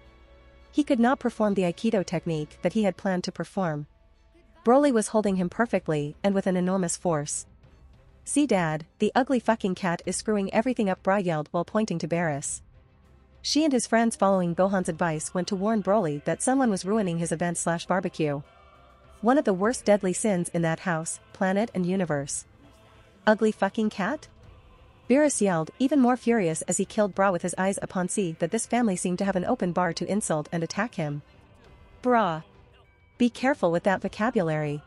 He could not perform the Aikido technique that he had planned to perform. Broly was holding him perfectly and with an enormous force. See Dad, the ugly fucking cat is screwing everything up, Bra yelled while pointing to Beerus. She and his friends following Gohan's advice went to warn Broly that someone was ruining his event/barbecue. One of the worst deadly sins in that house, planet and universe. Ugly fucking cat? Beerus yelled, even more furious as he killed Bra with his eyes upon see that this family seemed to have an open bar to insult and attack him. Bra. Be careful with that vocabulary.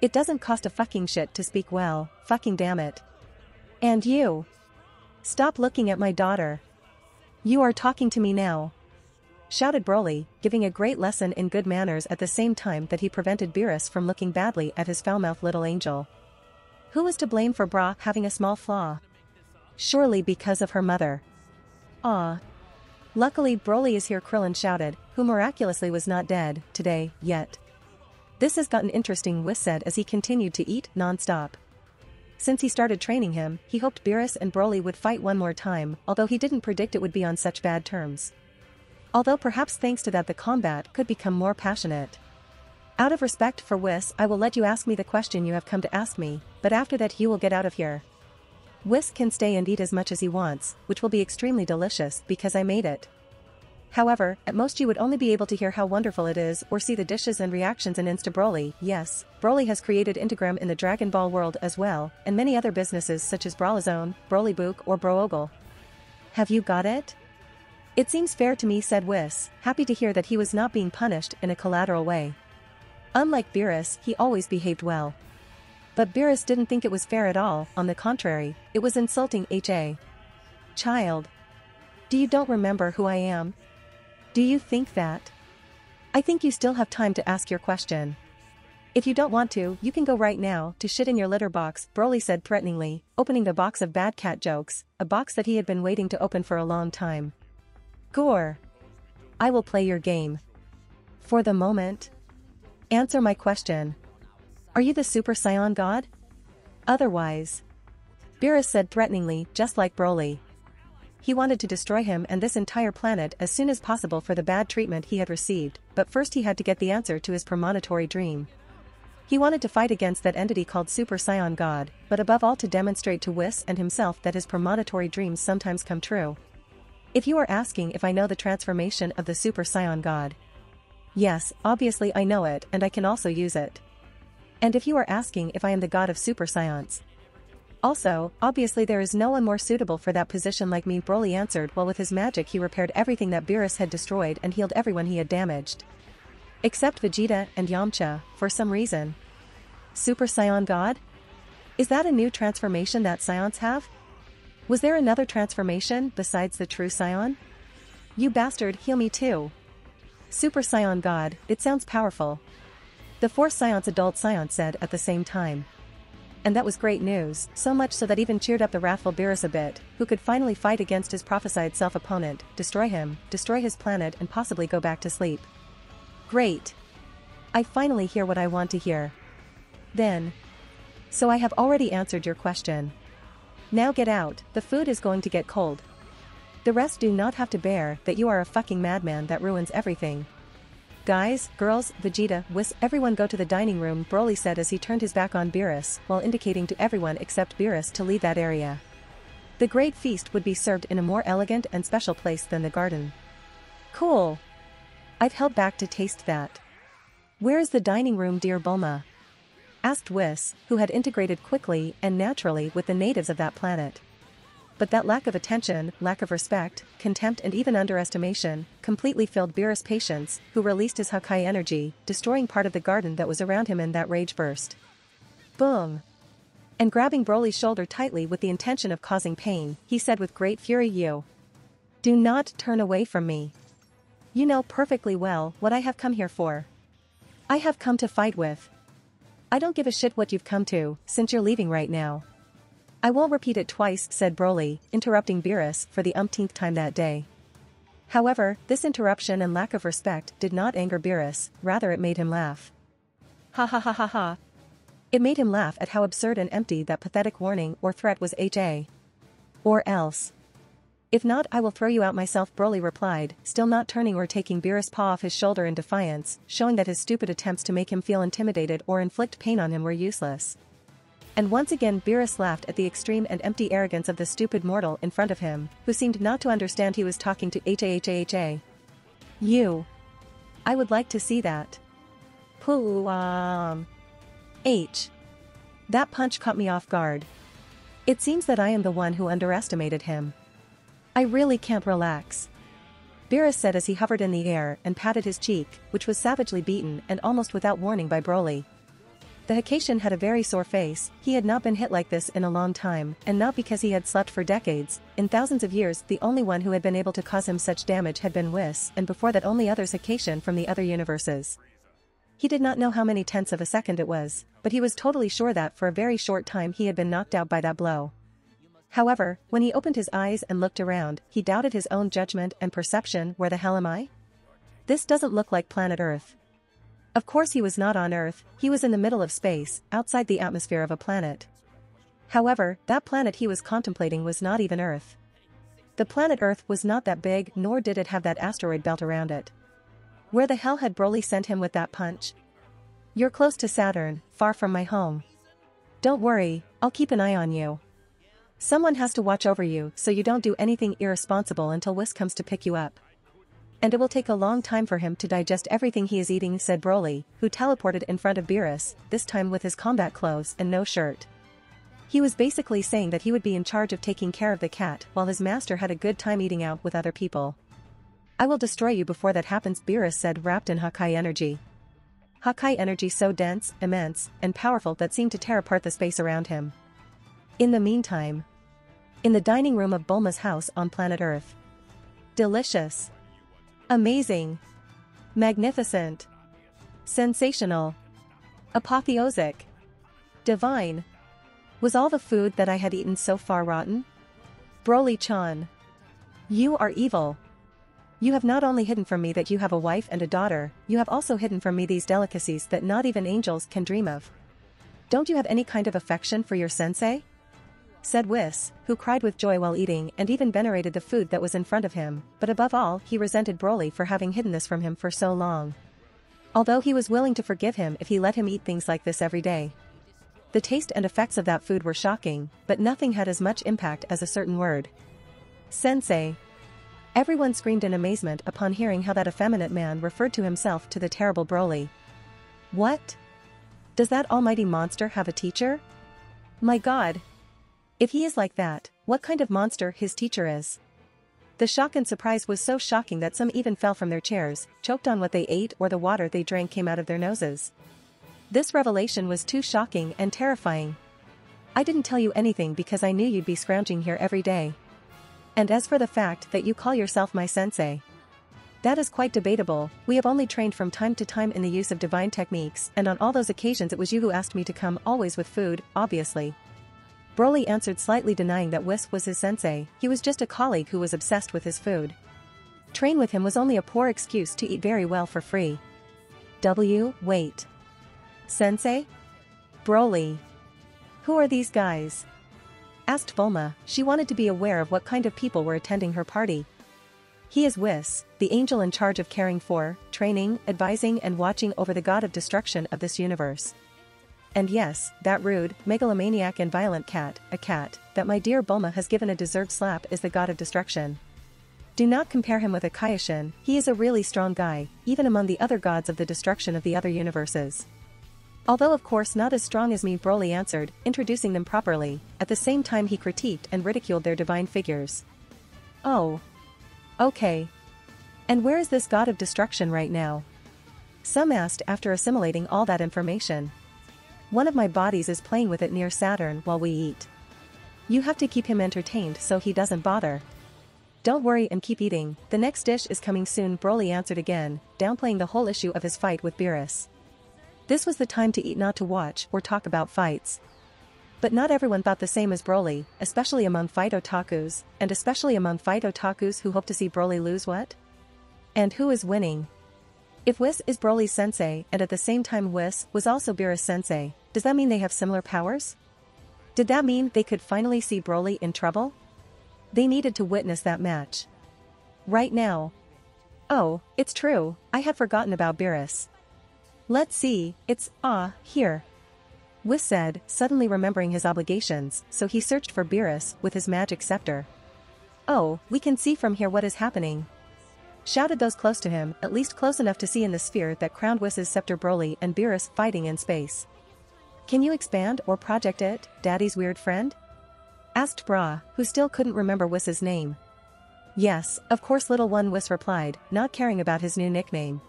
It doesn't cost a fucking shit to speak well, fucking damn it. And you. Stop looking at my daughter. You are talking to me now. Shouted Broly, giving a great lesson in good manners at the same time that he prevented Beerus from looking badly at his foul-mouthed little angel. Who was to blame for Bra having a small flaw? Surely because of her mother. Ah. Luckily Broly is here, Krillin shouted, who miraculously was not dead, today, yet. This has gotten interesting, Whis said as he continued to eat, non-stop. Since he started training him, he hoped Beerus and Broly would fight one more time, although he didn't predict it would be on such bad terms. Although perhaps thanks to that the combat could become more passionate. Out of respect for Whis, I will let you ask me the question you have come to ask me, but after that you will get out of here. Whis can stay and eat as much as he wants, which will be extremely delicious because I made it. However, at most you would only be able to hear how wonderful it is or see the dishes and reactions in Insta Broly. Yes, Broly has created Instagram in the Dragon Ball world as well, and many other businesses such as Brawlzone, Brolybook or Broogle. Have you got it? It seems fair to me, said Whis, happy to hear that he was not being punished in a collateral way. Unlike Beerus, he always behaved well. But Beerus didn't think it was fair at all, on the contrary, it was insulting. Child. Do you don't remember who I am? Do you think that? I think you still have time to ask your question. If you don't want to, you can go right now to shit in your litter box, Broly said threateningly, opening the box of bad cat jokes, a box that he had been waiting to open for a long time. Gore. I will play your game. For the moment. Answer my question. Are you the Super Saiyan God? Otherwise. Beerus said threateningly, just like Broly. He wanted to destroy him and this entire planet as soon as possible for the bad treatment he had received, but first he had to get the answer to his premonitory dream. He wanted to fight against that entity called Super Saiyan God, but above all to demonstrate to Whis and himself that his premonitory dreams sometimes come true. If you are asking if I know the transformation of the Super Saiyan God. Yes, obviously I know it and I can also use it. And if you are asking if I am the god of Super Saiyans. Also, obviously there is no one more suitable for that position like me, Broly answered while with his magic he repaired everything that Beerus had destroyed and healed everyone he had damaged. Except Vegeta and Yamcha, for some reason. Super Saiyan God? Is that a new transformation that Saiyans have? Was there another transformation besides the true Saiyan? You bastard, heal me too. Super Saiyan God, it sounds powerful. The four Saiyans adult Saiyan said at the same time. And that was great news, so much so that even cheered up the wrathful Beerus a bit, who could finally fight against his prophesied self-opponent, destroy him, destroy his planet and possibly go back to sleep. Great. I finally hear what I want to hear. Then. So I have already answered your question. Now get out, the food is going to get cold. The rest do not have to bear that you are a fucking madman that ruins everything. Guys, girls, Vegeta, Whis, everyone go to the dining room, Broly said as he turned his back on Beerus while indicating to everyone except Beerus to leave that area. The great feast would be served in a more elegant and special place than the garden. Cool. I've held back to taste that. Where is the dining room, dear Bulma? Asked Whis, who had integrated quickly and naturally with the natives of that planet. But that lack of attention, lack of respect, contempt and even underestimation, completely filled Beerus' patience, who released his HaHaHa energy, destroying part of the garden that was around him in that rage burst. Boom! And grabbing Broly's shoulder tightly with the intention of causing pain, he said with great fury, "You do not turn away from me. You know perfectly well what I have come here for. I have come to fight with. I don't give a shit what you've come to, since you're leaving right now. I won't repeat it twice, said Broly, interrupting Beerus for the umpteenth time that day. However, this interruption and lack of respect did not anger Beerus, rather it made him laugh. Ha ha ha ha ha. It made him laugh at how absurd and empty that pathetic warning or threat was. Or else. If not, I will throw you out myself, Broly replied, still not turning or taking Beerus' paw off his shoulder in defiance, showing that his stupid attempts to make him feel intimidated or inflict pain on him were useless. And once again Beerus laughed at the extreme and empty arrogance of the stupid mortal in front of him, who seemed not to understand he was talking to HaHaHa. You. I would like to see that. That punch caught me off guard. It seems that I am the one who underestimated him. I really can't relax. Beerus said as he hovered in the air and patted his cheek, which was savagely beaten and almost without warning by Broly. The Hakatian had a very sore face. He had not been hit like this in a long time, and not because he had slept for decades. In thousands of years, the only one who had been able to cause him such damage had been Whis, and before that only others Hakatian from the other universes. He did not know how many tenths of a second it was, but he was totally sure that for a very short time he had been knocked out by that blow. However, when he opened his eyes and looked around, he doubted his own judgment and perception. Where the hell am I? This doesn't look like planet Earth. Of course he was not on Earth, he was in the middle of space, outside the atmosphere of a planet. However, that planet he was contemplating was not even Earth. The planet Earth was not that big, nor did it have that asteroid belt around it. Where the hell had Broly sent him with that punch? You're close to Saturn, far from my home. Don't worry, I'll keep an eye on you. Someone has to watch over you so you don't do anything irresponsible until Whis comes to pick you up. And it will take a long time for him to digest everything he is eating, said Broly, who teleported in front of Beerus, this time with his combat clothes and no shirt. He was basically saying that he would be in charge of taking care of the cat while his master had a good time eating out with other people. I will destroy you before that happens, Beerus said, wrapped in HaHaHa energy. HaHaHa energy so dense, immense, and powerful that seemed to tear apart the space around him. In the meantime, in the dining room of Bulma's house on planet Earth. Delicious. Amazing. Magnificent. Sensational. Apotheosic. Divine. Was all the food that I had eaten so far rotten? Broly-chan. You are evil. You have not only hidden from me that you have a wife and a daughter, you have also hidden from me these delicacies that not even angels can dream of. Don't you have any kind of affection for your sensei? Said Whis, who cried with joy while eating and even venerated the food that was in front of him, but above all he resented Broly for having hidden this from him for so long. Although he was willing to forgive him if he let him eat things like this every day. The taste and effects of that food were shocking, but nothing had as much impact as a certain word. Sensei. Everyone screamed in amazement upon hearing how that effeminate man referred to himself to the terrible Broly. What? Does that almighty monster have a teacher? My god! If he is like that, what kind of monster his teacher is? The shock and surprise was so shocking that some even fell from their chairs, choked on what they ate or the water they drank came out of their noses. This revelation was too shocking and terrifying. I didn't tell you anything because I knew you'd be scrounging here every day. And as for the fact that you call yourself my sensei, that is quite debatable. We have only trained from time to time in the use of divine techniques, and on all those occasions it was you who asked me to come, always with food, obviously. Broly answered, slightly denying that Whis was his sensei. He was just a colleague who was obsessed with his food. Train with him was only a poor excuse to eat very well for free. Wait. Sensei? Broly. Who are these guys? Asked Bulma. She wanted to be aware of what kind of people were attending her party. He is Whis, the angel in charge of caring for, training, advising and watching over the god of destruction of this universe. And yes, that rude, megalomaniac and violent cat, a cat, that my dear Bulma has given a deserved slap, is the god of destruction. Do not compare him with a Kaioshin, he is a really strong guy, even among the other gods of the destruction of the other universes. Although of course not as strong as me, Broly answered, introducing them properly. At the same time he critiqued and ridiculed their divine figures. Oh. Okay. And where is this god of destruction right now? Some asked after assimilating all that information. One of my bodies is playing with it near Saturn while we eat. You have to keep him entertained so he doesn't bother. Don't worry and keep eating, the next dish is coming soon, Broly answered again, downplaying the whole issue of his fight with Beerus. This was the time to eat, not to watch or talk about fights. But not everyone thought the same as Broly, especially among fight otakus, and especially among fight otakus who hope to see Broly lose. What? And who is winning? If Whis is Broly's sensei and at the same time Whis was also Beerus' sensei, does that mean they have similar powers? Did that mean they could finally see Broly in trouble? They needed to witness that match. Right now. Oh, it's true, I had forgotten about Beerus. Let's see, it's, here. Whis said, suddenly remembering his obligations, so he searched for Beerus with his magic scepter. Oh, we can see from here what is happening. Shouted those close to him, at least close enough to see in the sphere that crowned Whis' scepter Broly and Beerus fighting in space. Can you expand or project it, Daddy's weird friend? Asked Bra, who still couldn't remember Whis' name. Yes, of course, little one, Whis replied, not caring about his new nickname.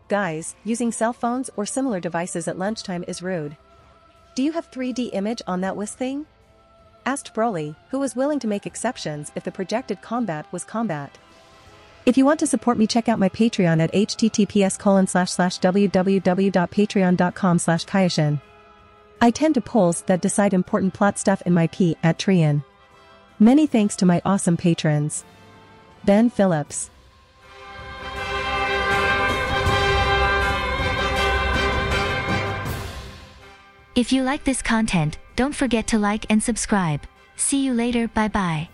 Guys, using cell phones or similar devices at lunchtime is rude. Do you have 3D image on that Whis thing? Asked Broly, who was willing to make exceptions if the projected combat was combat. If you want to support me, check out my Patreon at https://www.patreon.com/Kaioshin. I tend to polls that decide important plot stuff in my P at Trian. Many thanks to my awesome patrons. Ben Phillips. If you like this content, don't forget to like and subscribe. See you later, bye bye.